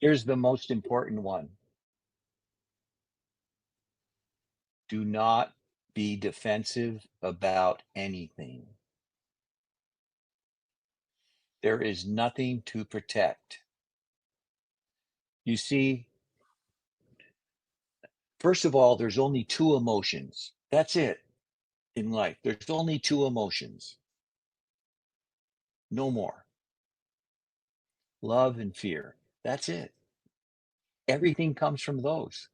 Here's the most important one. Do not be defensive about anything. There is nothing to protect. You see, first of all, there's only two emotions. That's it in life. There's only two emotions. No more. Love and fear. That's it. Everything comes from those.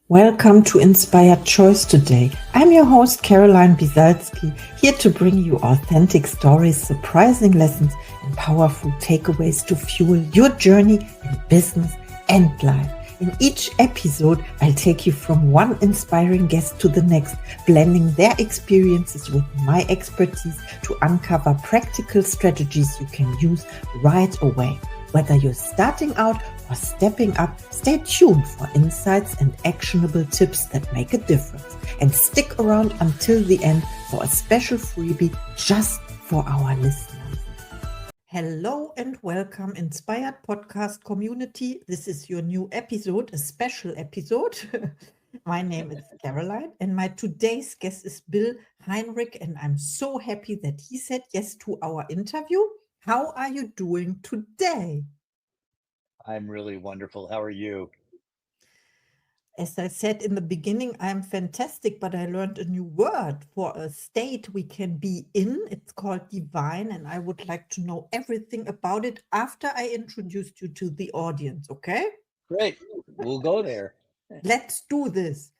Welcome to Inspired Choice today. I'm your host, Caroline Biesalski, here to bring you authentic stories, surprising lessons, and powerful takeaways to fuel your journey in business and life. In each episode, I'll take you from one inspiring guest to the next, blending their experiences with my expertise to uncover practical strategies you can use right away. Whether you're starting out or stepping up, stay tuned for insights and actionable tips that make a difference. And stick around until the end for a special freebie just for our listeners. Hello and welcome, Inspired Podcast community. This is your new episode, a special episode. My name is Caroline and my today's guest is Bill Heinrich, and I'm so happy that he said yes to our interview. How are you doing today? I'm really wonderful. How are you? As I said in the beginning, I'm fantastic, but I learned a new word for a state we can be in. It's called divine, and I would like to know everything about it after I introduced you to the audience, okay? Great. We'll go there. Let's do this.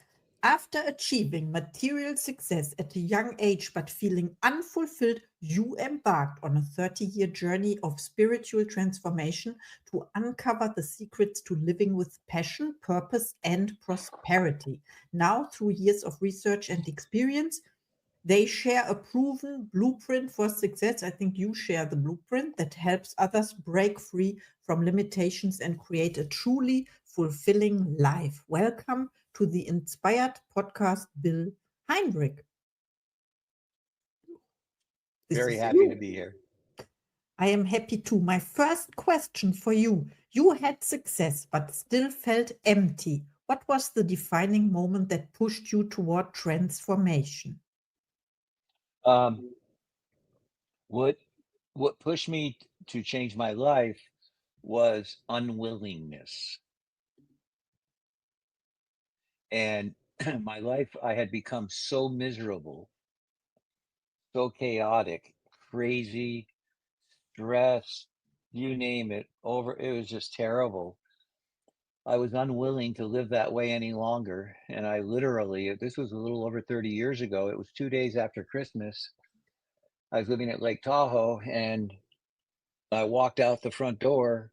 After achieving material success at a young age but feeling unfulfilled, you embarked on a 30-year journey of spiritual transformation to uncover the secrets to living with passion, purpose, and prosperity. Now, through years of research and experience, they share a proven blueprint for success. I think you share the blueprint that helps others break free from limitations and create a truly fulfilling life. Welcome to the Inspired Podcast, Bill Heinrich. Very happy to be here. I am happy too. My first question for you. You had success, but still felt empty. What was the defining moment that pushed you toward transformation? Um, what what pushed me to change my life was unwillingness. And my life, I had become so miserable, so chaotic, crazy, stressed, you name it, over it was just terrible. I was unwilling to live that way any longer. And I literally, this was a little over 30 years ago. It was 2 days after Christmas. I was living at Lake Tahoe and I walked out the front door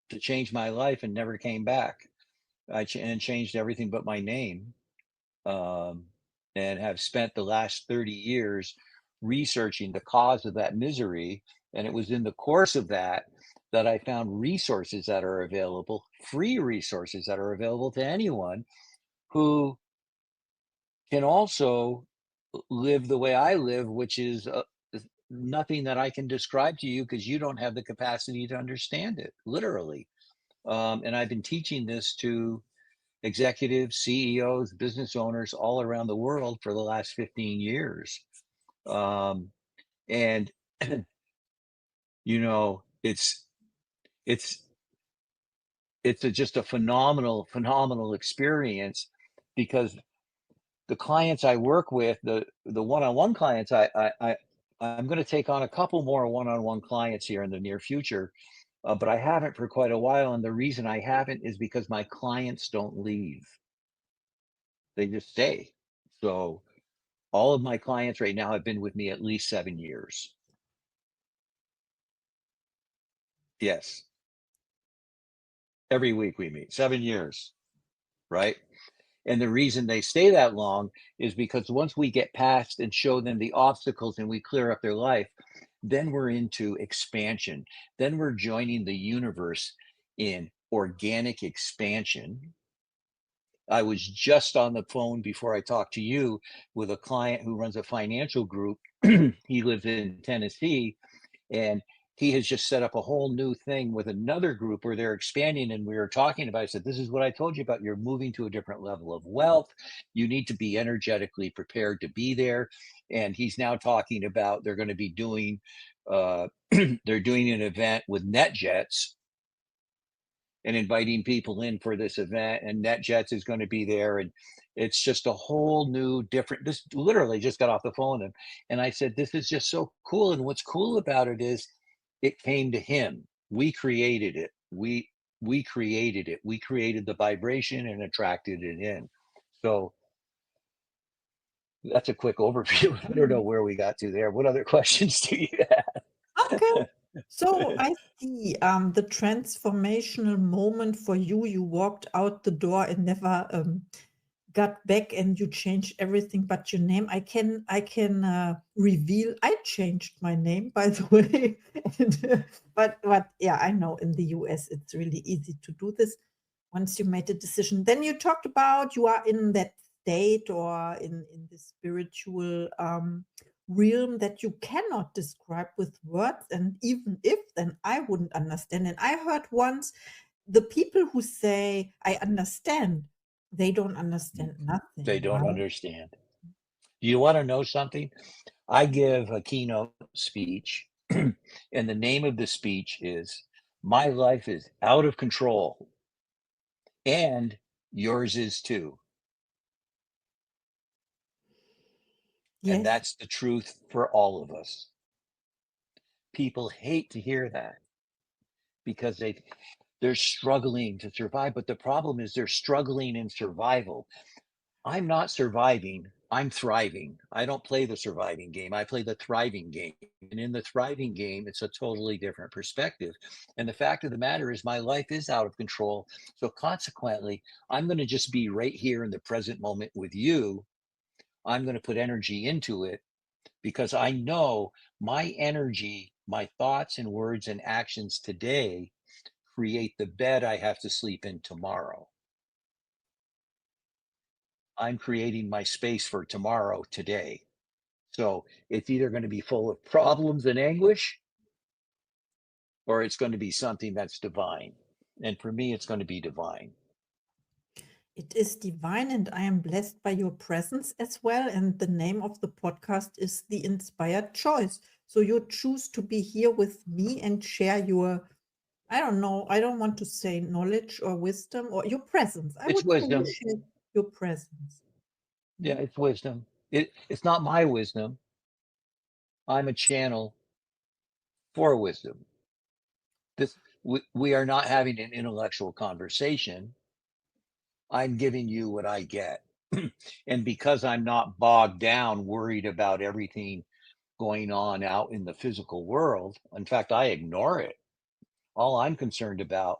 to change my life and never came back. And changed everything but my name, um, and have spent the last 30 years researching the cause of that misery. And it was in the course of that that I found resources that are available, free resources that are available to anyone who can also live the way I live, which is nothing that I can describe to you because you don't have the capacity to understand it, literally. And I've been teaching this to executives, CEOs, business owners all around the world for the last 15 years. Um, and you know, it's just a phenomenal experience because the clients I work with, the one-on-one clients, I'm going to take on a couple more one-on-one clients here in the near future, but I haven't for quite a while. And the reason I haven't is because my clients don't leave; they just stay. So all of my clients right now have been with me at least 7 years. Yes, every week we meet. 7 years, right? And the reason they stay that long is because once we get past and show them the obstacles and we clear up their life, then we're into expansion. Then we're joining the universe in organic expansion. I was just on the phone before I talked to you with a client who runs a financial group. He lives in Tennessee, and he has just set up a whole new thing with another group where they're expanding. And we were talking about, I said, this is what I told you about. You're moving to a different level of wealth. You need to be energetically prepared to be there. And he's now talking about they're going to be doing, they're doing an event with NetJets and inviting people in for this event, and NetJets is going to be there. And it's just a whole new different, this literally just got off the phone. And I said, this is just so cool. And what's cool about it is it came to him. We created it. We created it. We created the vibration and attracted it in. So that's a quick overview. I don't know where we got to there. What other questions do you have? Okay. So I see the transformational moment for you. You walked out the door and never got back, and you changed everything but your name. I can reveal I changed my name, by the way. And, but yeah, I know in the US it's really easy to do this once you made a decision. Then you talked about you are in that state or in the spiritual realm that you cannot describe with words, and even if, then I wouldn't understand. And I heard once the people who say I understand, they don't understand nothing, They don't right? understand. You want to know something? I give a keynote speech, and the name of the speech is My Life is Out of Control, and yours is too. And Yes. that's the truth for all of us. People hate to hear that because they're struggling to survive. But the problem is they're struggling in survival. I'm not surviving, I'm thriving. I don't play the surviving game, I play the thriving game. And in the thriving game, it's a totally different perspective. And the fact of the matter is, my life is out of control. So consequently, I'm going to just be right here in the present moment with you. I'm going to put energy into it because I know my energy, my thoughts and words and actions today create the bed I have to sleep in tomorrow. I'm creating my space for tomorrow today. So it's either going to be full of problems and anguish, or it's going to be something that's divine. And for me, it's going to be divine. It is divine, and I am blessed by your presence as well. And the name of the podcast is The Inspired Choice. So you choose to be here with me and share your, I don't know, I don't want to say knowledge or wisdom or your presence. I It's would say you wisdom. share your presence. Yeah, it's wisdom. It's not my wisdom. I'm a channel for wisdom. This we are not having an intellectual conversation. I'm giving you what I get. And because I'm not bogged down, worried about everything going on out in the physical world, in fact, I ignore it. All I'm concerned about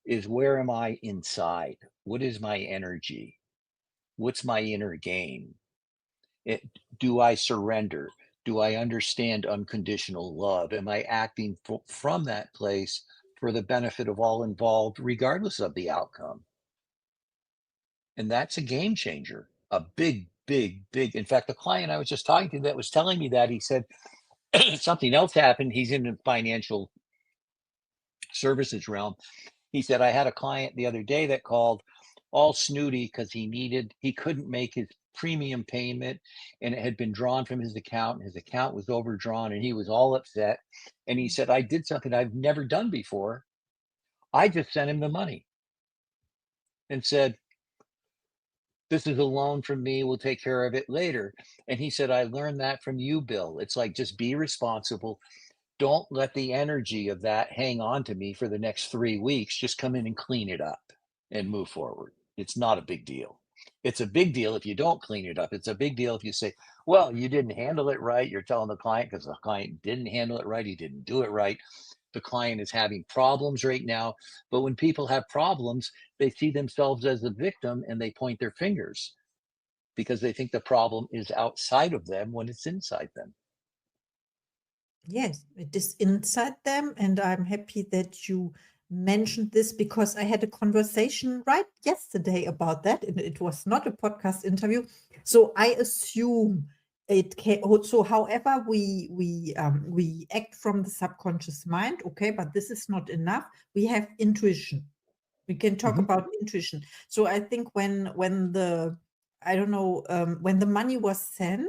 is where am I inside? What is my energy? What's my inner game? It, do I surrender? Do I understand unconditional love? Am I acting from that place for the benefit of all involved, regardless of the outcome? And that's a game changer, a big, big, big. In fact, the client I was just talking to that was telling me that he said something else happened. He's in the financial services realm. He said, I had a client the other day that called all snooty because he couldn't make his premium payment and it had been drawn from his account and his account was overdrawn and he was all upset. And he said, I did something I've never done before. I just sent him the money and said, this is a loan from me. We'll take care of it later. And he said, I learned that from you, Bill. It's like, just be responsible. Don't let the energy of that hang on to me for the next 3 weeks. Just come in and clean it up and move forward. It's not a big deal. It's a big deal if you don't clean it up. It's a big deal if you say, well, you didn't handle it right. You're telling the client because the client didn't handle it right. He didn't do it right. The client is having problems right now. But when people have problems, they see themselves as the victim and they point their fingers because they think the problem is outside of them when it's inside them. Yes, it is inside them. And I'm happy that you mentioned this because I had a conversation right yesterday about that. And it was not a podcast interview. So I assume it can, so however we act from the subconscious mind, okay, but this is not enough. We have intuition. We can talk Mhm. about intuition. So I think when the, I don't know, when the money was sent,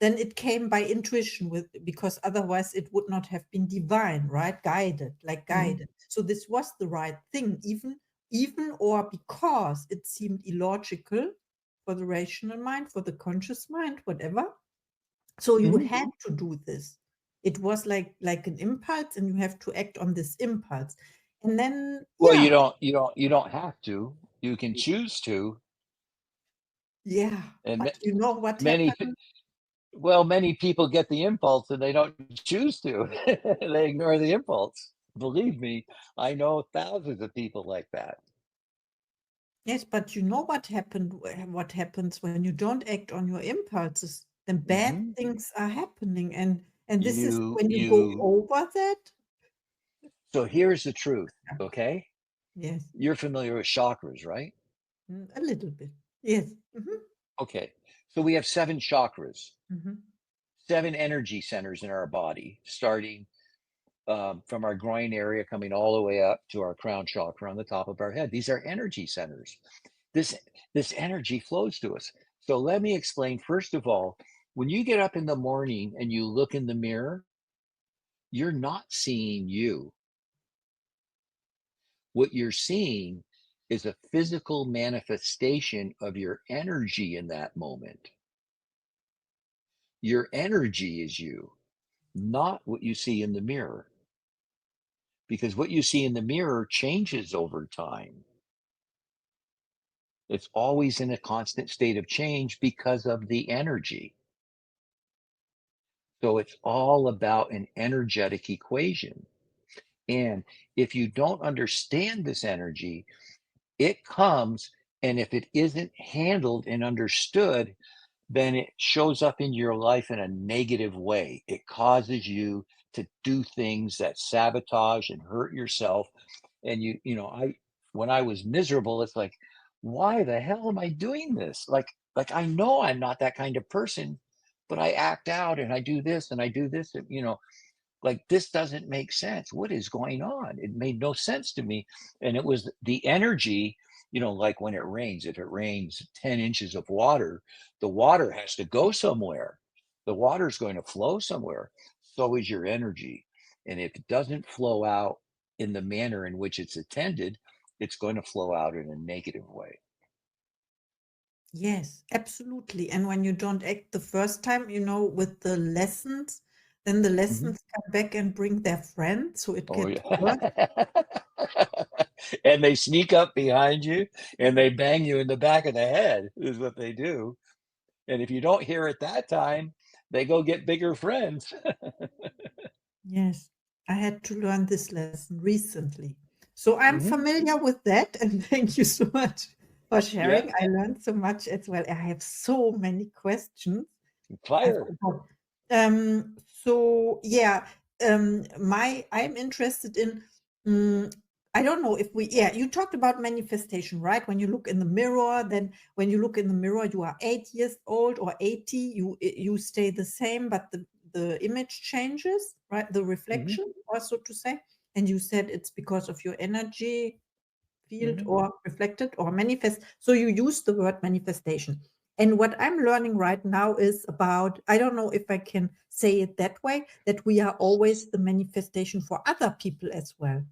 then it came by intuition, with, because otherwise it would not have been divine, right? Guided, like Mhm. guided. So this was the right thing, even or because it seemed illogical for the rational mind, for the conscious mind, whatever. So you Mhm. had to do this. It was like an impulse, and you have to act on this impulse. And then, Well, yeah, you don't have to. You can choose to, yeah. and But you know what many happened? many people get the impulse and they don't choose to. They ignore the impulse. Believe me, I know thousands of people like that. Yes, but you know what happened, what happens when you don't act on your impulses? Then bad Hmm. things are happening. And this is You when you go you over that. So here's the truth, Yeah. okay? Yes. You're familiar with chakras, right? A little bit. Yes. Okay. So we have seven chakras, Hmm. seven energy centers in our body, starting from our groin area, coming all the way up to our crown chakra on the top of our head. These are energy centers. This this energy flows to us. So let me explain. First of all, when you get up in the morning and you look in the mirror, you're not seeing you. What you're seeing is a physical manifestation of your energy in that moment. Your energy is you, not what you see in the mirror, because what you see in the mirror changes over time. It's always in a constant state of change because of the energy. So it's all about an energetic equation. And if you don't understand this energy, it comes, and if it isn't handled and understood, then it shows up in your life in a negative way. It causes you to do things that sabotage and hurt yourself. And I, when I was miserable, it's like, why the hell am I doing this? Like I know I'm not that kind of person, but I act out and I do this and I do this, and like this doesn't make sense. What is going on? It made no sense to me. And it was the energy, like when it rains, if it rains 10 inches of water, the water has to go somewhere. The water is going to flow somewhere. So is your energy. And if it doesn't flow out in the manner in which it's intended, it's going to flow out in a negative way. Yes, absolutely. And when you don't act the first time, with the lessons, then the Mhm. lessons come back and bring their friends. So it Oh, gets yeah. worse. And they sneak up behind you and they bang you in the back of the head, is what they do. And if you don't hear it that time, they go get bigger friends. Yes, I had to learn this lesson recently. So I'm Mhm. familiar with that. And thank you so much for Yeah, sharing. I learned so much as well. I have so many questions. I fire. forgot. So yeah, I'm interested in, mm, I don't know if yeah, you talked about manifestation, right? When you look in the mirror, then when you look in the mirror, you are 8 years old or 80, you stay the same, but the image changes, right? The Mhm, reflection, also to say. And you said it's because of your energy field mhm. or reflected or manifest. So you use the word manifestation. And what I'm learning right now is about, I don't know if I can say it that way, that we are always the manifestation for other people as well.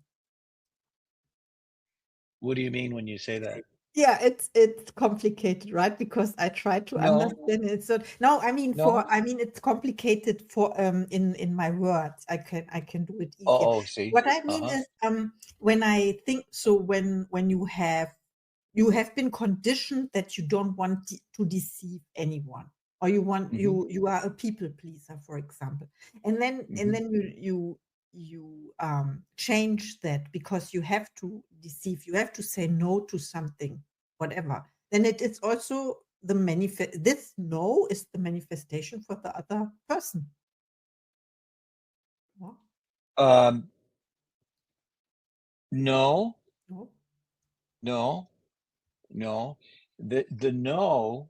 What do you mean when you say that? Yeah, it's complicated, right? Because I try to No, understand it. So no, no. I mean it's complicated for in my words. I can do it easier. Oh, see. What I mean Uh-huh. is when I think, so when you have been conditioned that you don't want to deceive anyone, or Mhm, you are a people pleaser, for example. And mhm. then you change that because you have to deceive, you have to say no to something, whatever. Then it is also the manifest, this no is the manifestation for the other person. No, Um, no, no. no, no. The no,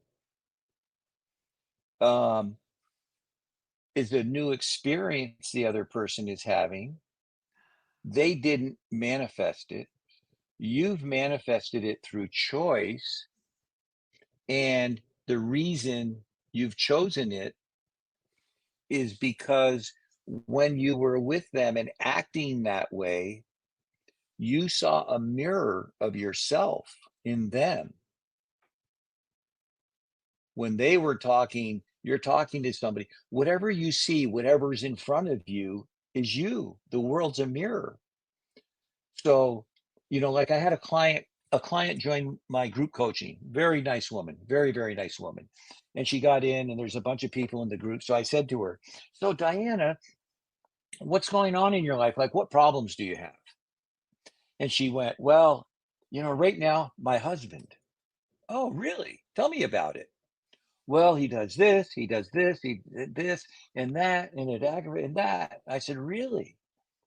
um, is a new experience the other person is having. They didn't manifest it. You've manifested it through choice. And the reason you've chosen it is because when you were with them and acting that way, you saw a mirror of yourself in them. When they were talking, you're talking to somebody. Whatever you see, whatever's in front of you is you. The world's a mirror. So, like I had a client join my group coaching, very nice woman, very, very nice woman. And she got in and there's a bunch of people in the group. So I said to her, so Diana, what's going on in your life? Like, what problems do you have? And she went, well, right now, my husband. Oh, really? Tell me about it. Well, he does this, he did this and that, and it aggravated and that. I said, really?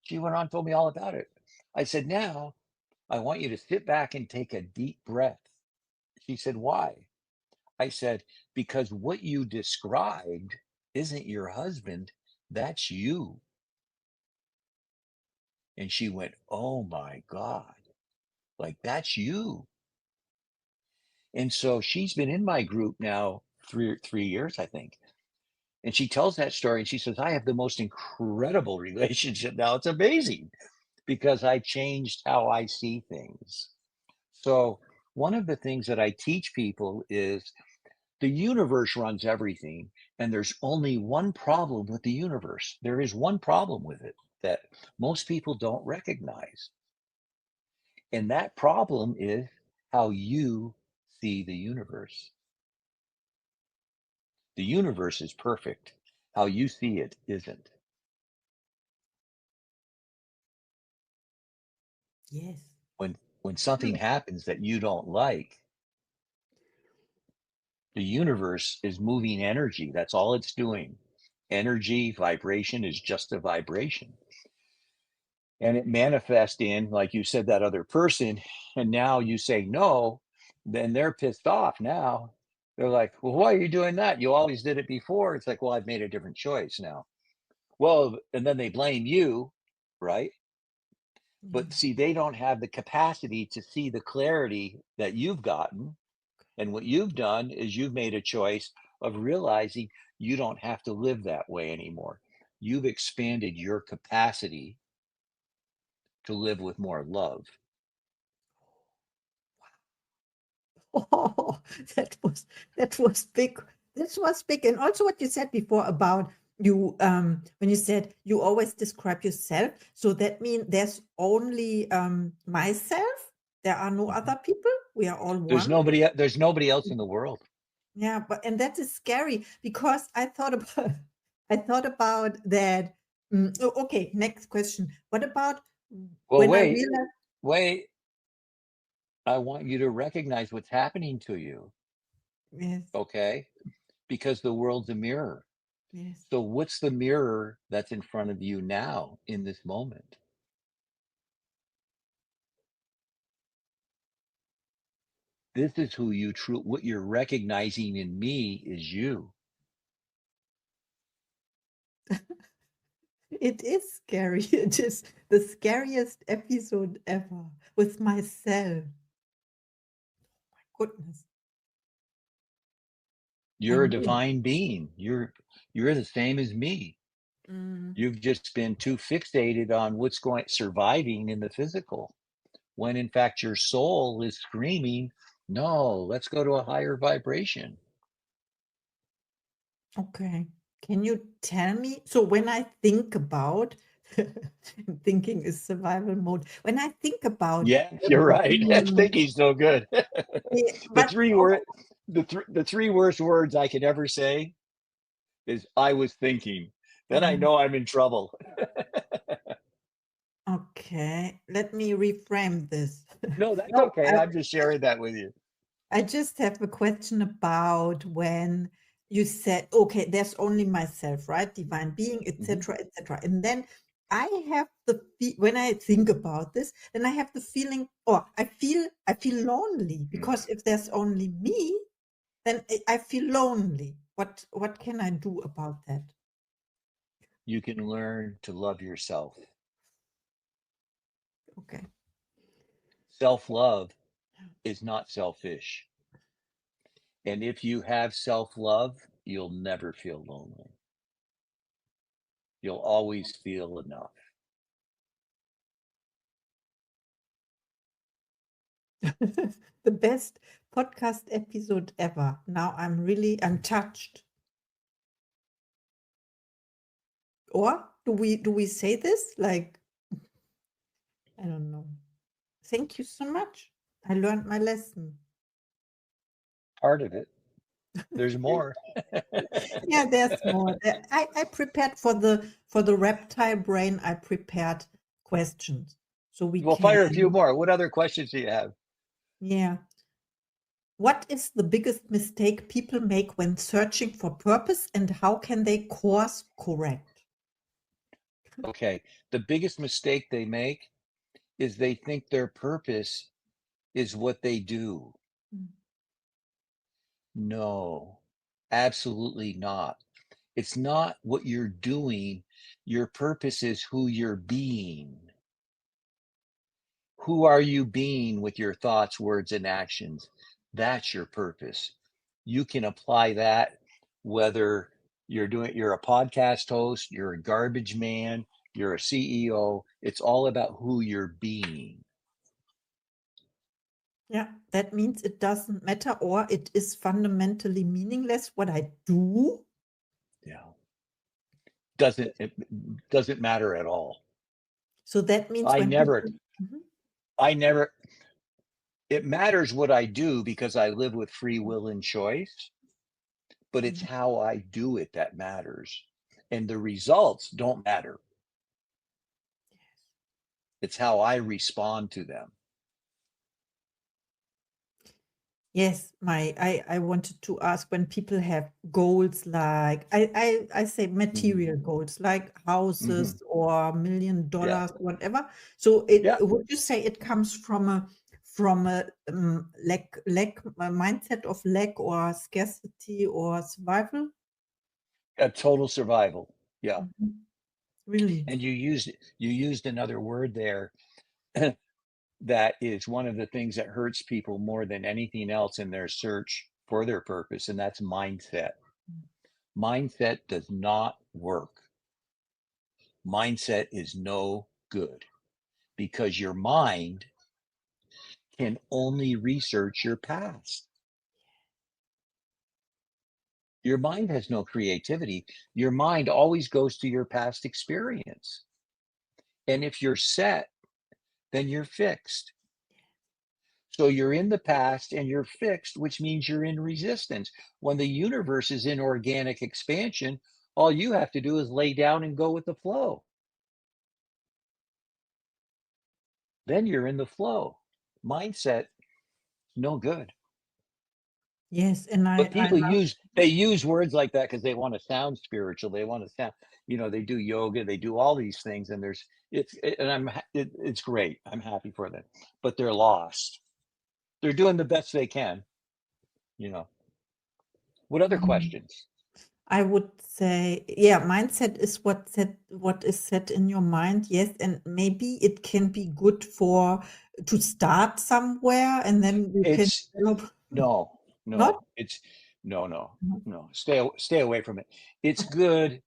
She went on, told me all about it. I said, now I want you to sit back and take a deep breath. She said, why? I said, because what you described isn't your husband, that's you. And she went, oh my God, like that's you. And so she's been in my group now 3 years, I think. And she tells that story and she says, I have the most incredible relationship now. It's amazing because I changed how I see things. So, one of the things that I teach people is the universe runs everything, and there's only one problem with the universe. There is one problem with it that most people don't recognize. And that problem is how you see the universe. The universe is perfect. How you see it isn't. Yes. When something happens that you don't like, the universe is moving energy. That's all it's doing. Energy, vibration is just a vibration. And it manifests in, like you said, that other person. And now you say no, then they're pissed off now. They're like, well, why are you doing that? You always did it before. It's like, well, I've made a different choice now. Well, and then they blame you, right? But Yes. see, they don't have the capacity to see the clarity that you've gotten. And what you've done is you've made a choice of realizing you don't have to live that way anymore. You've expanded your capacity to live with more love. Oh, that was big. This was big. And also what you said before about you when you said you always describe yourself. So that means there's only myself. There are no Mhm. other people. We are all one. There's nobody else in the world. Yeah, but and that is scary because I thought about I thought about that. Okay, next question. What about Well, when I wait, realized wait. I want you to recognize what's happening to you, yes, okay? Because the world's a mirror. yes. So what's the mirror that's in front of you now in this moment? This is who you true what you're recognizing in me is you. It is scary. It is the scariest episode ever with myself. Goodness. I You're a mean, divine being. You're the same as me. mm, You've just been too fixated on what's going surviving in the physical, when in fact your soul is screaming, no, let's go to a higher vibration. okay. Can you tell me? So when I think about thinking is survival mode. When I think about Yeah, you're right. That's mm, thinking so good. the but three word the three worst words I could ever say is I was thinking. Then I mm, know I'm in trouble. okay, let me reframe this. No, that's No, okay. I'm just sharing that with you. I just have a question about when you said, okay, there's only myself, right? Divine being, Mm-hmm. etc., etc. And then I have when I think about this, then I have the feeling, or I feel lonely because if there's only me, then I feel lonely. What can I do about that? you can learn to love yourself. Okay. Self-love is not selfish. And if you have self-love, you'll never feel lonely. You'll always feel enough. The best podcast episode ever. Now I'm touched. Or do we say this? Like, I don't know. Thank you so much. I learned my lesson. Part of it. There's more. Yeah, there's more. I prepared for the reptile brain. I prepared questions so we We'll fire a few can. more. What other questions do you have? Yeah. What is the biggest mistake people make when searching for purpose, and how can they course correct? Okay. The biggest mistake they make is they think their purpose is what they do. Mm. No, absolutely not. It's not what you're doing. Your purpose is who you're being. Who are you being with your thoughts, words, and actions? That's your purpose. You can apply that whether you're a podcast host, you're a garbage man, you're a CEO. It's all about who you're being. Yeah, that means it doesn't matter, or it is fundamentally meaningless what I do. Yeah. It doesn't matter at all. So that means I when never, people. Mhm. I never, it matters what I do because I live with free will and choice, but it's Mhm. how I do it that matters. And the results don't matter. It's how I respond to them. Yes, I wanted to ask when people have goals like I say Mm-hmm. material goals like Mm-hmm. houses or Yeah. $1 million, whatever. So it Yeah. would you say it comes from a lack a mindset of lack or scarcity or survival? A total survival. Yeah. Mhm. Really? And you used another word there that is one of the things that hurts people more than anything else in their search for their purpose, and that's mindset. Mindset does not work. Mindset is no good because your mind can only research your past. Your mind has no creativity. Your mind always goes to your past experience. And if you're set, then you're fixed. So you're in the past and you're fixed, which means you're in resistance. When the universe is in organic expansion, all you have to do is lay down and go with the flow. Then you're in the flow. Mindset, no good. Yes, and But I people love. use words like that because they want to sound spiritual. They want to sound, they do yoga, they do all these things, and it's great. I'm happy for them, but they're lost. They're doing the best they can. You know. What other Mm. questions? I would say, yeah, mindset is what is set in your mind. Yes, and maybe it can be good for to start somewhere, and then you can It's develop. no, Not. no. It's no, no, no. Stay away from it. It's good.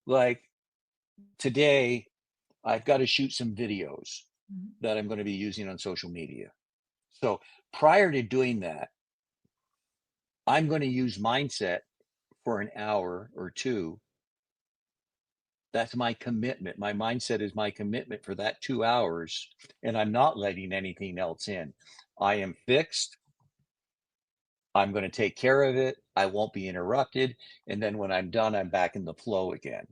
Like today, I've got to shoot some videos Mhm. that I'm going to be using on social media. So prior to doing that, I'm going to use mindset for an hour or two. That's my commitment. My mindset is my commitment for that 2 hours, and I'm not letting anything else in. I am fixed. I'm going to take care of it. I won't be interrupted. And then when I'm done, I'm back in the flow again.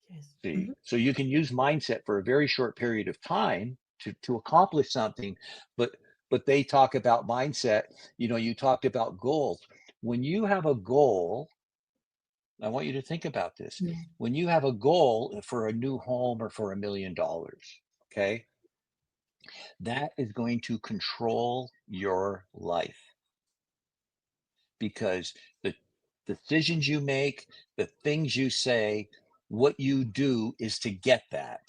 Yes. See, Mhm. so you can use mindset for a very short period of time to accomplish something, but they talk about mindset. You talked about goals. When you have a goal, I want you to think about this. Yeah. When you have a goal for a new home or for $1 million, okay, that is going to control your life because the decisions you make, the things you say, what you do is to get that.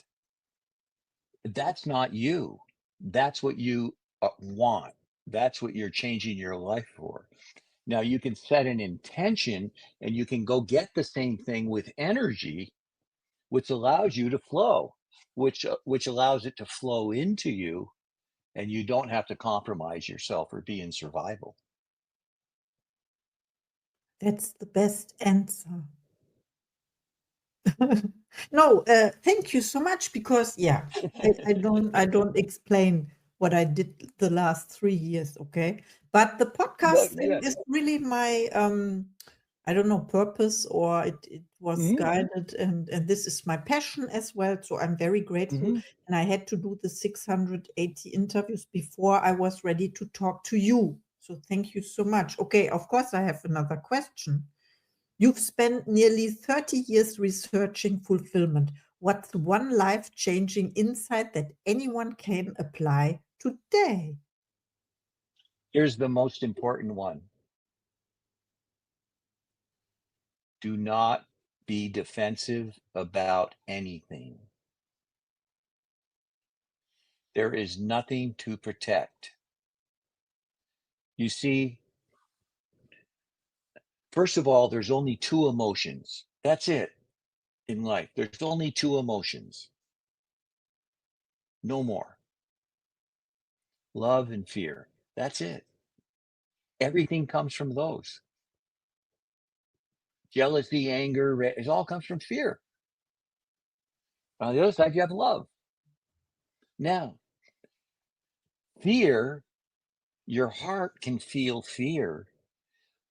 That's not you. That's what you want. That's what you're changing your life for. Now you can set an intention and you can go get the same thing with energy, which allows you to flow, which allows it to flow into you, and you don't have to compromise yourself or be in survival. That's the best answer. No, thank you so much because yeah, I don't explain what I did the last 3 years, okay? But the No, podcast thing yeah. is really my I don't know, purpose, or it was Hmm. guided, and this is my passion as well. So I'm very grateful. Hmm. And I had to do the 680 interviews before I was ready to talk to you. So thank you so much. Okay, of course, I have another question. You've spent nearly 30 years researching fulfillment. What's one life-changing insight that anyone can apply today? Here's the most important one. Do not be defensive about anything. There is nothing to protect. You see, first of all, there's only two emotions. That's it in life. There's only two emotions, no more: love and fear. That's it. Everything comes from those. Jealousy, anger, it all comes from fear. On the other side, you have love. Now, fear, your heart can feel fear,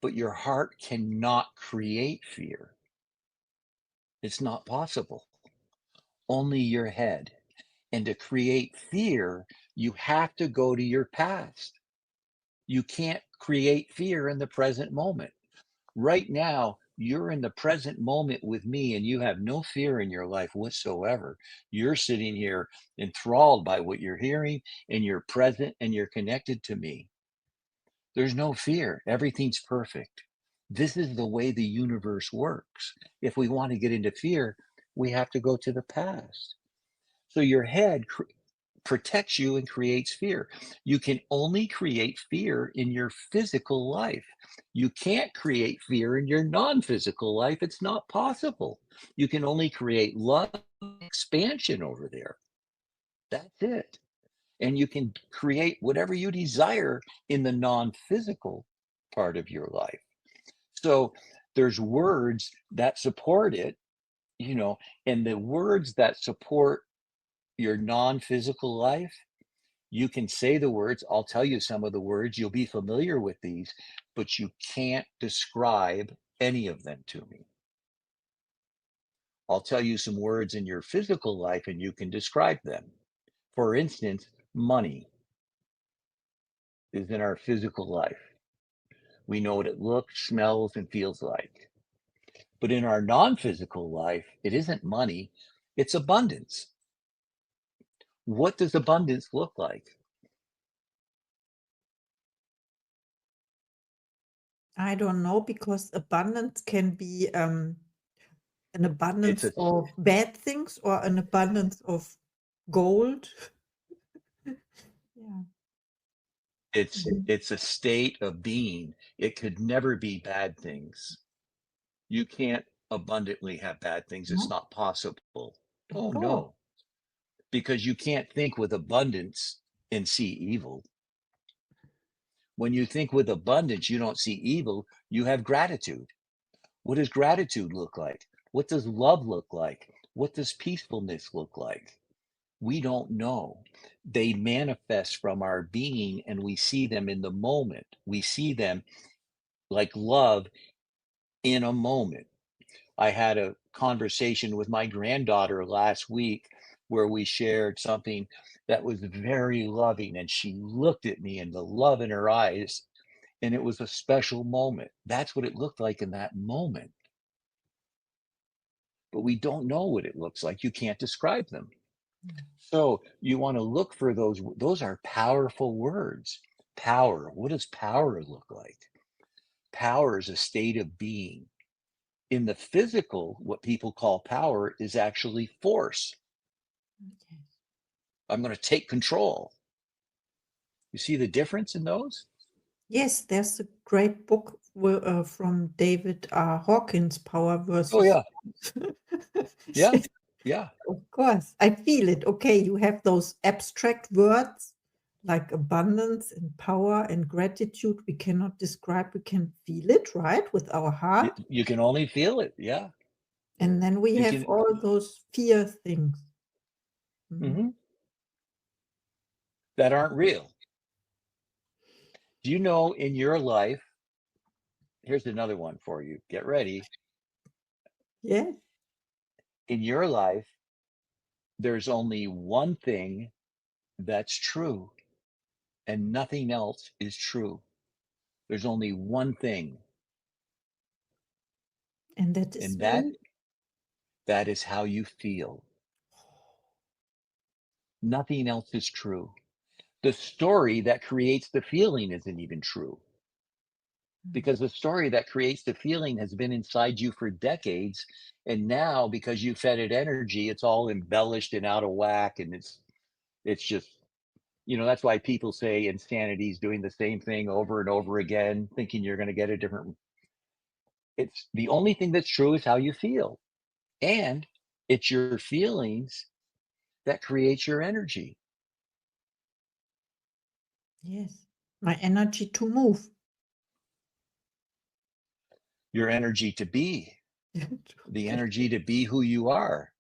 but your heart cannot create fear. It's not possible. Only your head. And to create fear, you have to go to your past. You can't create fear in the present moment. Right now, you're in the present moment with me and you have no fear in your life whatsoever. You're sitting here enthralled by what you're hearing and you're present and you're connected to me. There's no fear. Everything's perfect. This is the way the universe works. If we want to get into fear, we have to go to the past. So your head protects you and creates fear. You can only create fear in your physical life. You can't create fear in your non physical life. It's not possible. You can only create love and expansion over there. That's it. And you can create whatever you desire in the non physical part of your life. So there's words that support it, you know, and the words that support your non physical life, you can say the words. I'll tell you some of the words. You'll be familiar with these, but you can't describe any of them to me. I'll tell you some words in your physical life and you can describe them. For instance, money is in our physical life. We know what it looks, smells, and feels like. But in our non physical life, it isn't money, it's abundance. What does abundance look like? I don't know because abundance can be an It's abundance a of bad things or an abundance of gold. Yeah. it's a state of being. It could never be bad things. You can't abundantly have bad things. It's No, not possible. Oh no. no, because you can't think with abundance and see evil. When you think with abundance, you don't see evil, you have gratitude. What does gratitude look like? What does love look like? What does peacefulness look like? We don't know. They manifest from our being and we see them in the moment. We see them like love in a moment. I had a conversation with my granddaughter last week where we shared something that was very loving, and she looked at me and the love in her eyes, and it was a special moment. That's what it looked like in that moment. But we don't know what it looks like. You can't describe them. So you want to look for those. Those are powerful words. Power. What does power look like? Power is a state of being. In the physical, what people call power is actually force. Okay. I'm going to take control. You see the difference in those? Yes, there's a great book from David Hawkins, Power Oh, versus. yeah. Yeah. Yeah. Of course, I feel it. Okay, you have those abstract words like abundance and power and gratitude. We cannot describe, we can feel it, right, with our heart. You can only feel it. Yeah. And then we You have can. all those fear things. Mm-hmm. That aren't real. Do you know in your life? Here's another one for you. Get ready. Yes, In your life, there's only one thing that's true, and nothing else is true. There's only one thing, and that is and that me. that is how you feel. Nothing else is true. The story that creates the feeling isn't even true, because the story that creates the feeling has been inside you for decades, and now because you fed it energy, it's all embellished and out of whack, and it's just, that's why people say insanity is doing the same thing over and over again, thinking you're going to get a different. It's the only thing that's true is how you feel, and it's your feelings that create your energy. Yes, my energy to move. Your energy to be, the Okay. energy to be who you are.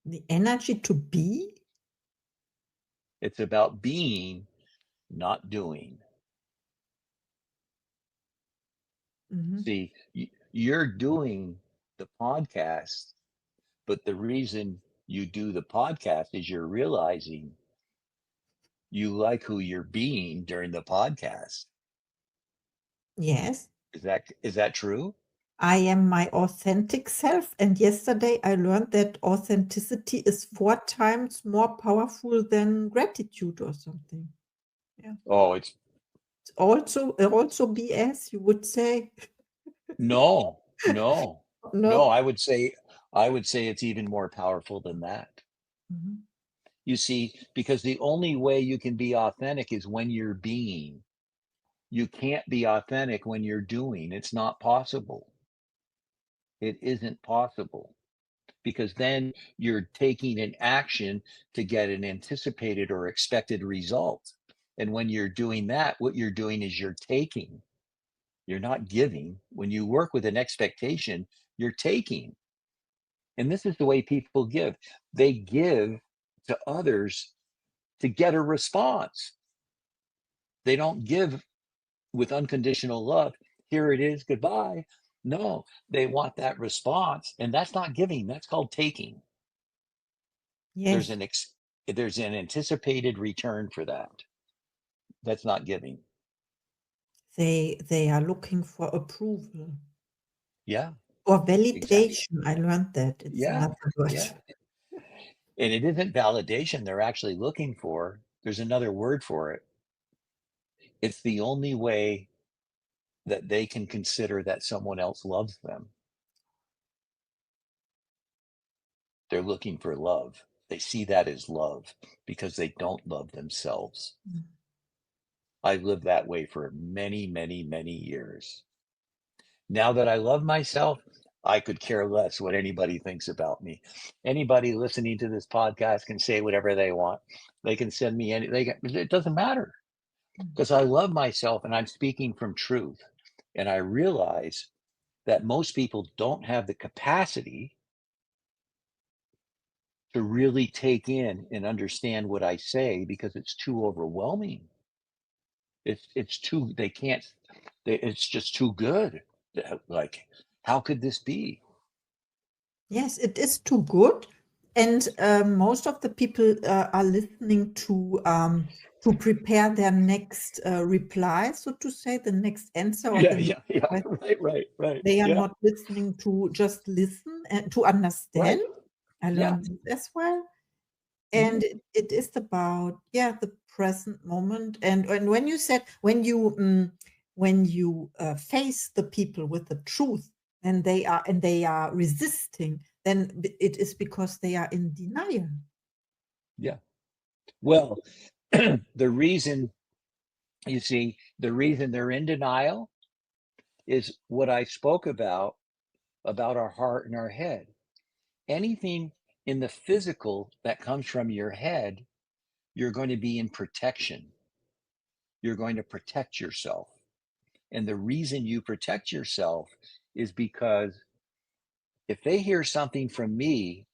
The energy to be. It's about being, not doing. Mhm. See, you're doing the podcast, but the reason you do the podcast is you're realizing you like who you're being during the podcast. Yes, Is that true? I am my authentic self. And yesterday I learned that authenticity is 4 times more powerful than gratitude or something. Yeah. Oh, it's It's also BS, you would say. no, no, no. No. I would say it's even more powerful than that. Mhm. You see, because the only way you can be authentic is when you're being. You can't be authentic when you're doing. It's not possible. It isn't possible, because then you're taking an action to get an anticipated or expected result. And when you're doing that, what you're doing is you're taking. You're not giving. When you work with an expectation, you're taking. And this is the way people give. They give to others to get a response. They don't give with unconditional love. Here it is, goodbye. No, they want that response, and that's not giving. That's called taking. There's Yes, an there's an anticipated return for that. That's not giving. they are looking for approval Yeah, or exactly. validation. I learned that. It's Yeah, another word. yeah. And it isn't validation they're actually looking for. There's another word for it. It's the only way that they can consider that someone else loves them. They're looking for love. They see that as love because they don't love themselves. Mm. I lived that way for many, many, many years. Now that I love myself, I could care less what anybody thinks about me. Anybody listening to this podcast can say whatever they want. They can send me it doesn't matter, Mm. because I love myself and I'm speaking from truth. And I realize that most people don't have the capacity to really take in and understand what I say because it's too overwhelming. It's too they can't it's just too good. Like, how could this be? Yes, it is too good. And most of the people are listening to prepare their next reply, so to say, the next answer or Yeah, the yeah, next yeah. question. Right. They are Yeah, not listening to just listen and to right. understand. I Yeah. learned this as well. Mhm. And it is about, yeah, the present moment. And when you said, when you when you face the people with the truth, and they are resisting, then it is because they are in denial. Yeah. Well, the reason, you see, the reason they're in denial is what I spoke about our heart and our head. Anything in the physical that comes from your head, you're going to be in protection. You're going to protect yourself. And the reason you protect yourself is because if they hear something from me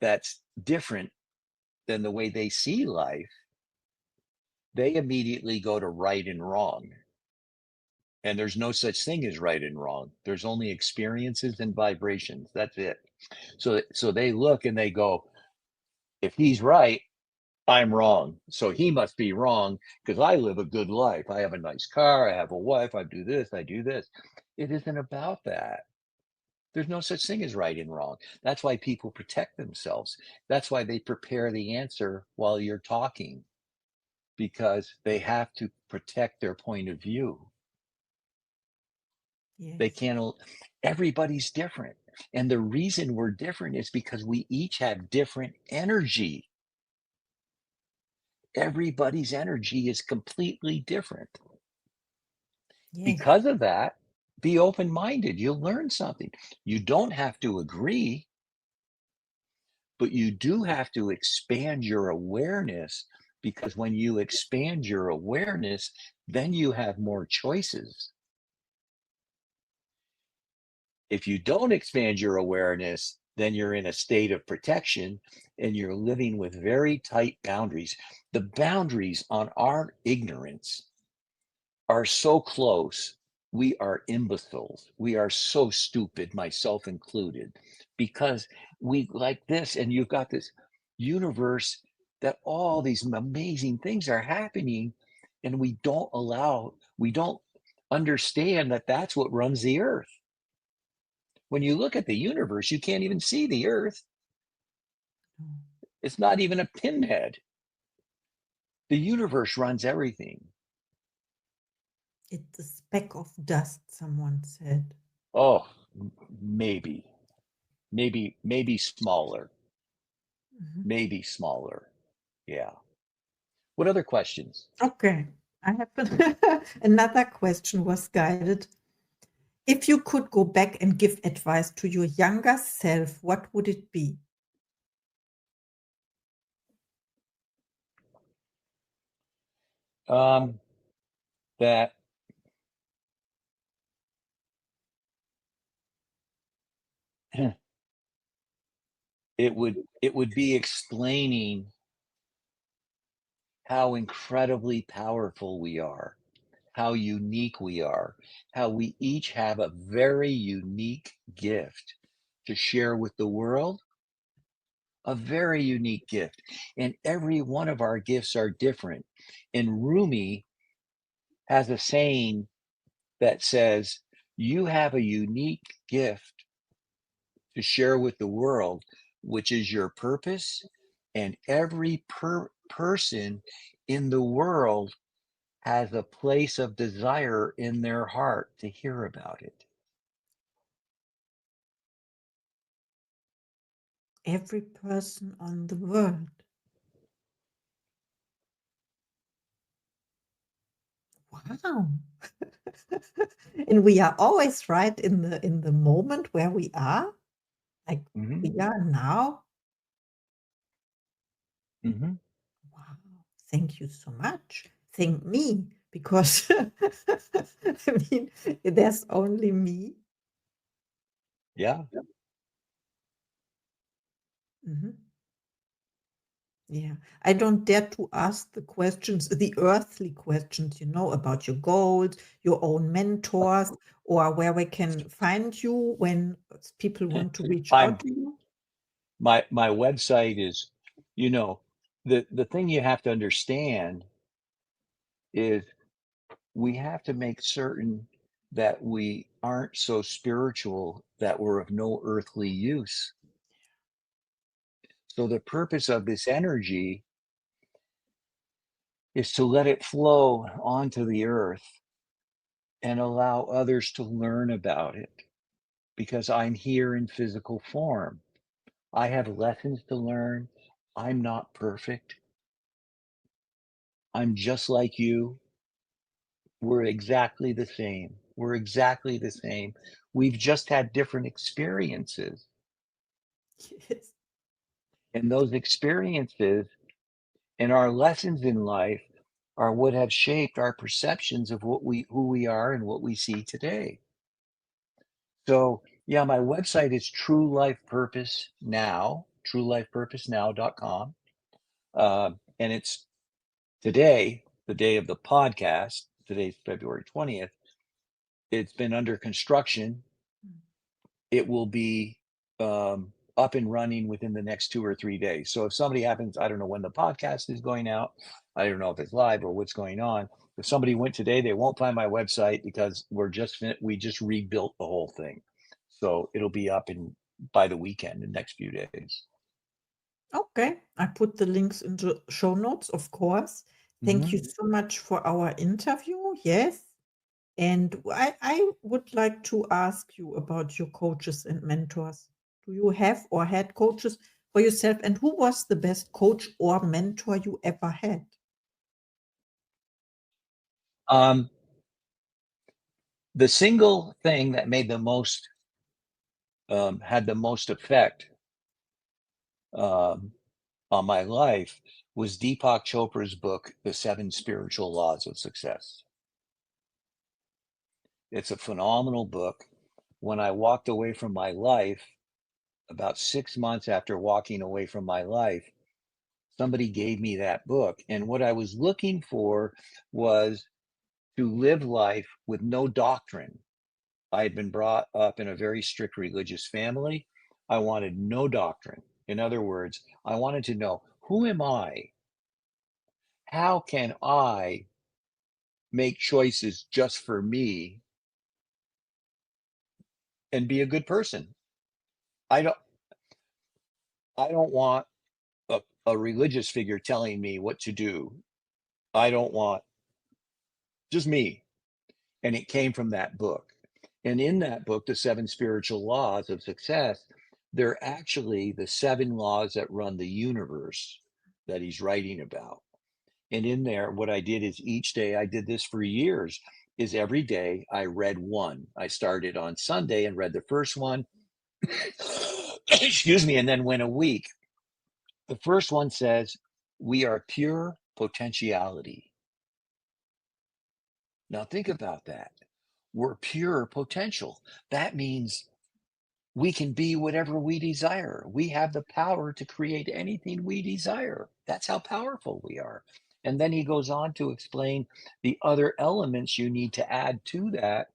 that's different than the way they see life, they immediately go to right and wrong. And there's no such thing as right and wrong. There's only experiences and vibrations. That's it. So they look and they go, if he's right, I'm wrong. So he must be wrong because I live a good life. I have a nice car. I have a wife. I do this. I do this. It isn't about that. There's no such thing as right and wrong. That's why people protect themselves. That's why they prepare the answer while you're talking, because they have to protect their point of view. They Yes. can't, everybody's different. And the reason we're different is because we each have different energy. Everybody's energy is completely different. Yes. Because of that, be open minded. You'll learn something. You don't have to agree, but you do have to expand your awareness, because when you expand your awareness, then you have more choices. If you don't expand your awareness, then you're in a state of protection and you're living with very tight boundaries. The boundaries on our ignorance are so close. We are imbeciles. We are so stupid, myself included, because we like this, and you've got this universe that all these amazing things are happening, and we don't understand that that's what runs the earth. When you look at the universe, you can't even see the earth. It's not even a pinhead. The universe runs everything. It's a speck of dust, someone said. Oh, maybe, maybe smaller, Mhm. maybe smaller. Yeah. What other questions? Okay. I have another question was guided. If you could go back and give advice to your younger self, what would it be? Um, that it would be explaining how incredibly powerful we are, how unique we are, how we each have a very unique gift to share with the world, a very unique gift. And every one of our gifts are different. And Rumi has a saying that says, you have a unique gift to share with the world, which is your purpose. And every person in the world has a place of desire in their heart to hear about it. Every person on the world. Wow. And we are always right in the moment where we are, like Mm-hmm. we are now. Mm-hmm. Wow. Thank you so much. Thank me, because I mean, there's only me. Yeah. Mhm. Yeah, I don't dare to ask the questions, the earthly questions, about your goals, your own mentors, or where we can find you when people want to reach out I'm to you. my website is, you know, the thing you have to understand is we have to make certain that we aren't so spiritual that we're of no earthly use. So the purpose of this energy is to let it flow onto the earth and allow others to learn about it, because I'm here in physical form. I have lessons to learn. I'm not perfect. I'm just like you. We're exactly the same. We're exactly the same. We've just had different experiences. Yes. And those experiences and our lessons in life are what have shaped our perceptions of who we are and what we see today. So yeah, my website is True Life Purpose Now, truelifepurposenow.com. And it's today, the day of the podcast, today's February 20th. It's been under construction. It will be up and running within the next 2 or 3 days. So if somebody happens, I don't know when the podcast is going out. I don't know if it's live or what's going on. If somebody went today, they won't find my website because we just rebuilt the whole thing. So it'll be up in by the weekend, the next few days. Okay, I put the links in the show notes, of course. Thank you Mhm. so much for our interview. Yes. And I would like to ask you about your coaches and mentors. Do you have or had coaches for yourself? And who was the best coach or mentor you ever had? Um, the single thing that made the most had the most effect um, on my life was Deepak Chopra's book, The Seven Spiritual Laws of Success. It's a phenomenal book. When I walked away from my life, about 6 months after walking away from my life, somebody gave me that book. And what I was looking for was to live life with no doctrine. I had been brought up in a very strict religious family. I wanted no doctrine. In other words, I wanted to know, who am I? How can I make choices just for me and be a good person? I don't I don't want a religious figure telling me what to do. I don't want just me. And it came from that book. And in that book, The Seven Spiritual Laws of Success, they're actually the seven laws that run the universe that he's writing about. And in there, what I did is each day, I did this for years, is every day I read one. I started on Sunday and read the first one. Excuse me, and then went a week. The first one says, we are pure potentiality. Now think about that. We're pure potential. That means we can be whatever we desire. We have the power to create anything we desire. That's how powerful we are. And then he goes on to explain the other elements you need to add to that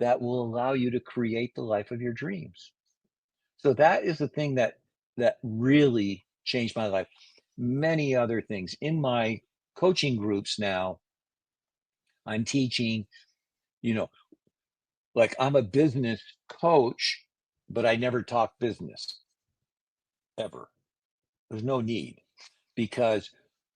that will allow you to create the life of your dreams. So that is the thing that really changed my life. Many other things in my coaching groups now, I'm teaching, you know, like I'm a business coach, but I never talk business ever. There's no need, because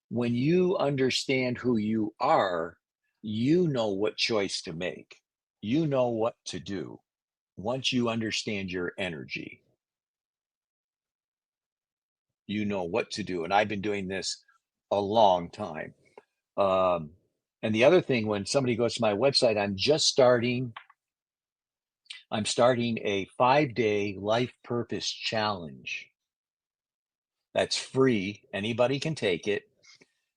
when you understand who you are, you know what choice to make. You know what to do. Once you understand your energy, you know what to do. And I've been doing this a long time. Um, and the other thing, when somebody goes to my website, I'm starting a 5-day life purpose challenge. That's free. Anybody can take it.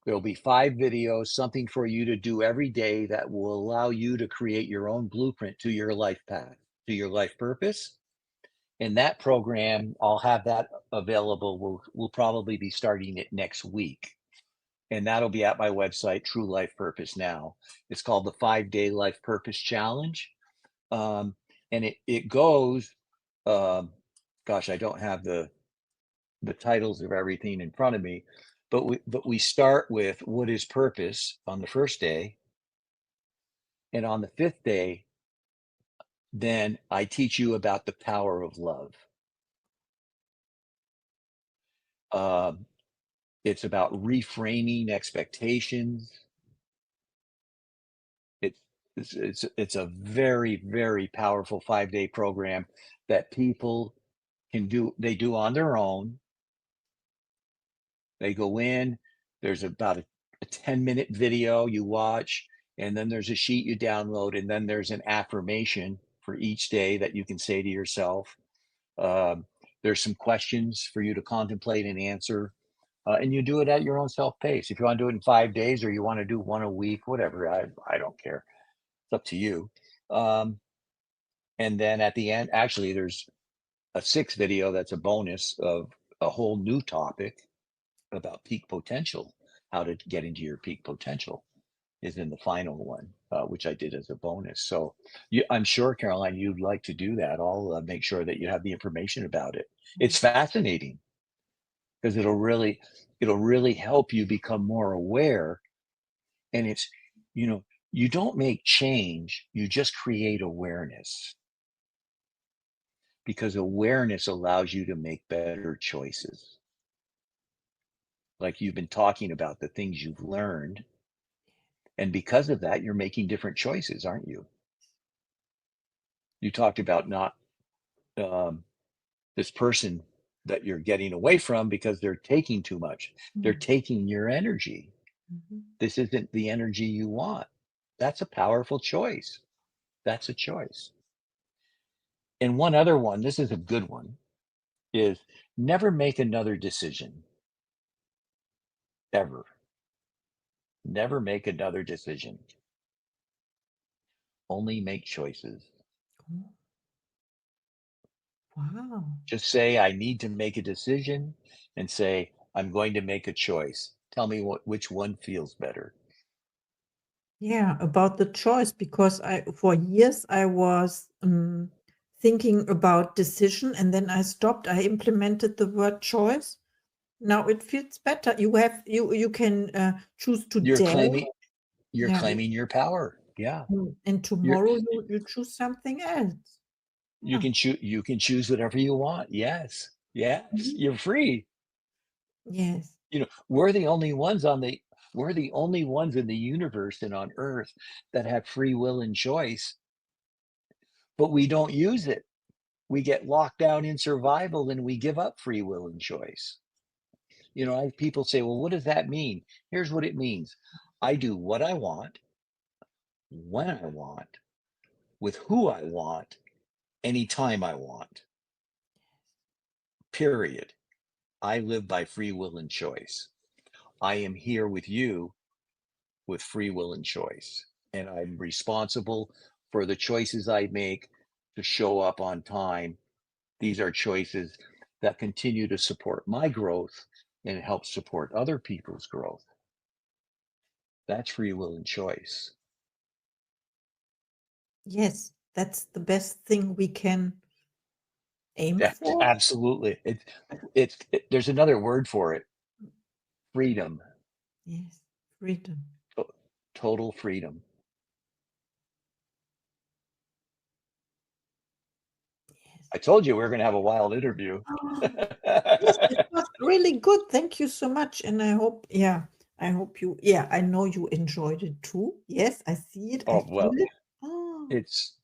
There'll be 5 videos, something for you to do every day that will allow you to create your own blueprint to your life path, to your life purpose. And that program, I'll have that available. We'll probably be starting it next week. And that'll be at my website, True Life Purpose Now. It's called the 5-Day Life Purpose Challenge. Um, and it goes, um, gosh, I don't have the titles of everything in front of me, but we start with what is purpose on the first day, and on the fifth day, then I teach you about the power of love. Um, it's about reframing expectations. It's It's a very, very powerful 5-day program that people can do. They do on their own. They go in, there's about a 10-minute video you watch, and then there's a sheet you download, and then there's an affirmation for each day that you can say to yourself. Um, there's some questions for you to contemplate and answer, and you do it at your own self pace. If you want to do it in 5 days or you want to do one a week, whatever, I don't care. It's up to you. Um, and then at the end, actually, there's a sixth video that's a bonus of a whole new topic about peak potential. How to get into your peak potential is in the final one, which I did as a bonus. So I'm sure, Caroline, you'd like to do that. I'll make sure that you have the information about it. It's fascinating because it'll really help you become more aware. And it's, you know, you don't make change, you just create awareness, because awareness allows you to make better choices. Like you've been talking about the things you've learned. And because of that, you're making different choices, aren't you? You talked about not um, this person that you're getting away from because they're taking too much. They're taking your energy. This isn't the energy you want. That's a powerful choice. That's a choice. And one other one, this is a good one, is never make another decision, ever. Never make another decision. Only make choices. Wow. Just say, I need to make a decision, and say, I'm going to make a choice. Tell me which one feels better. Yeah, about the choice, because for years I was thinking about decision, and then I stopped. I implemented the word choice. Now it feels better. You can choose You're today. claiming you're Yeah. claiming your power. Yeah. And You're tomorrow you choose something else. you Yeah. can choose whatever you want. Yes. Yes. You're free. Yes. We're the only ones in the universe and on earth that have free will and choice, but we don't use it. We get locked down in survival and we give up free will and choice. People say, well, what does that mean? Here's what it means. I do what I want, when I want, with who I want, anytime I want. Period. I live by free will and choice. I am here with you with free will and choice. And I'm responsible for the choices I make to show up on time. These are choices that continue to support my growth and help support other people's growth. That's free will and choice. Yes, that's the best thing we can aim That's for. absolutely. There's another word for it. Freedom. Yes, freedom. Total freedom. Yes. I told you we were going to have a wild interview. Oh, yes, it was really good. Thank you so much. And I know you enjoyed it too. Yes, I see it. I Oh, feel well, it. Oh, it's,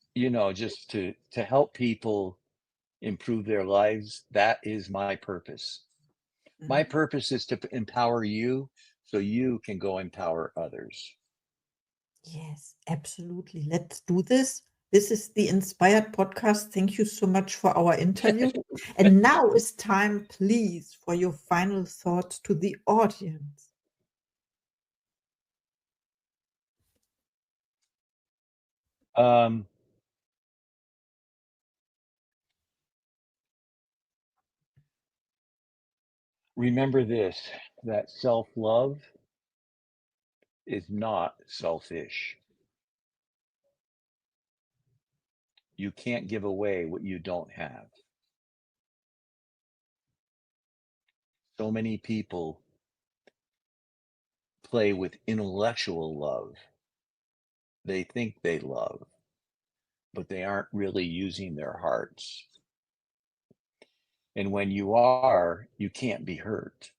just to help people improve their lives. That is my purpose. My purpose is to empower you so you can go empower others. yes, absolutely. Let's do this. This is the Inspired Podcast. Thank you so much for our interview. And now is time, please, for your final thoughts to the audience. Um, Remember this, that self love is not selfish. You can't give away what you don't have. So many people play with intellectual love. They think they love, but they aren't really using their hearts. And when you are, you can't be hurt.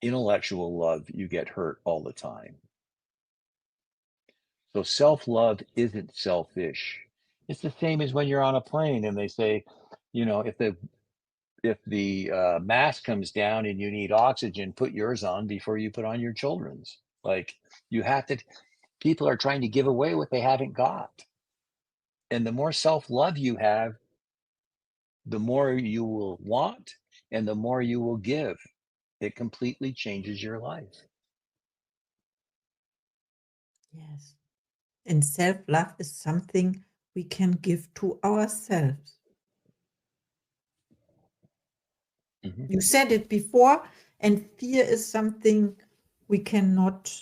Intellectual love, you get hurt all the time. So self-love isn't selfish. It's the same as when you're on a plane and they say, if the mask comes down and you need oxygen, put yours on before you put on your children's. Like, you have to. People are trying to give away what they haven't got, and the more self-love you have, the more you will want, and the more you will give. It completely changes your life. Yes. And self-love is something we can give to ourselves. Mm-hmm. You said it before, and fear is something we cannot,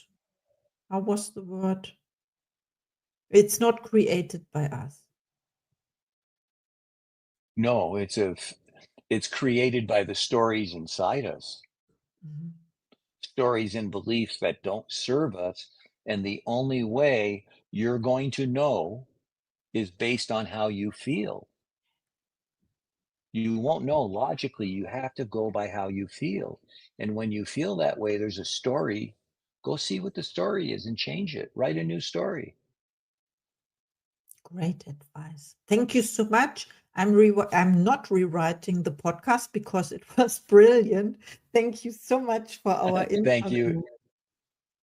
how was the word? It's not created by us. No, it's created by the stories inside us, Mhm. stories and beliefs that don't serve us. And the only way you're going to know is based on how you feel. You won't know logically. You have to go by how you feel. And when you feel that way, there's a story. Go see what the story is and change it. Write a new story. Great advice. Thank you so much. I'm not rewriting the podcast because it was brilliant. Thank you so much for our Thank you. interview.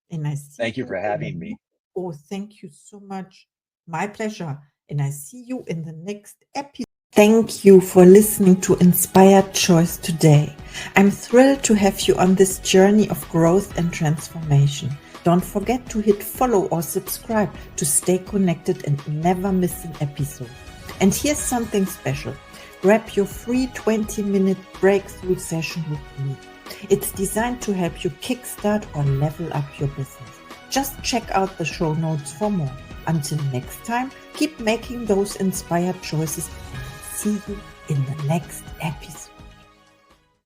And I see Thank you you for having me. Oh, thank you so much. My pleasure. And I see you in the next episode. Thank you for listening to Inspired Choice today. I'm thrilled to have you on this journey of growth and transformation. Don't forget to hit follow or subscribe to stay connected and never miss an episode. And here's something special. Grab your free 20-minute breakthrough session with me. It's designed to help you kickstart or level up your business. Just check out the show notes for more. Until next time, keep making those inspired choices. See you in the next episode.